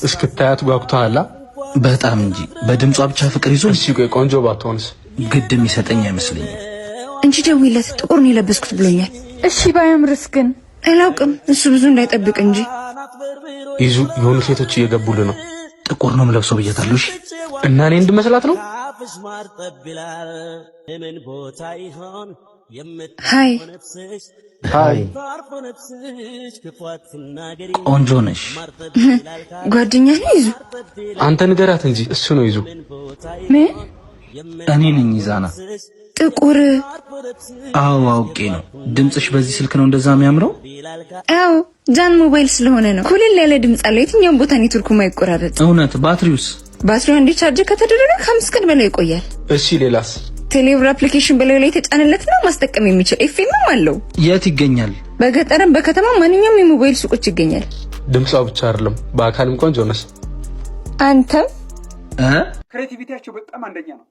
እስክታያት ጓጉታላ በጣም እንጂ በድምጿ ብቻ ፍቅር ይዞ እሺ ቆይ ቆንጆ ባትሆንስ ግድም ይሰጠኝ አይመስልኝም እንጂ ደውይለት ጥቁር ነው የለበስኩት ብሎኛል። እሺ ባያምርስ ግን አላውቅም እሱ ብዙ እንዳይጠብቅ እንጂ ይዙ የሆኑ ሴቶች እየገቡልህ ነው። ጥቁር ነው የምለብሰው ብያታለሁ። እሺ እና እኔ እንድመስላት ነው። ሃይ ሃይ ቆንጆ ነሽ። ጓደኛ ነው ይዙ። አንተ ንገራት እንጂ እሱ ነው ይዙ። ምን እኔ ነኝ ይዛና ጥቁር? አዎ አውቄ ነው። ድምጽሽ በዚህ ስልክ ነው እንደዛ የሚያምረው? አዎ ጃን ሞባይል ስለሆነ ነው። ኩልል ያለ ድምጽ አለው። የትኛውም ቦታ ኔትወርኩ ማይቆራረጥ። እውነት? ባትሪውስ? ባትሪው አንዴ ቻርጅ ከተደረገ 5 ቀን በላይ ይቆያል። እሺ ሌላስ? ቴሌብር አፕሊኬሽን በላይ ላይ የተጫነለት ነው። ማስጠቀም የሚችል ኤፍኤምም አለው። የት ይገኛል? በገጠርም በከተማ ማንኛውም የሞባይል ሱቆች ይገኛል። ድምጿ ብቻ አይደለም በአካልም ቆንጆ ነሽ። አንተም ክሬቲቪቲያቸው በጣም አንደኛ ነው።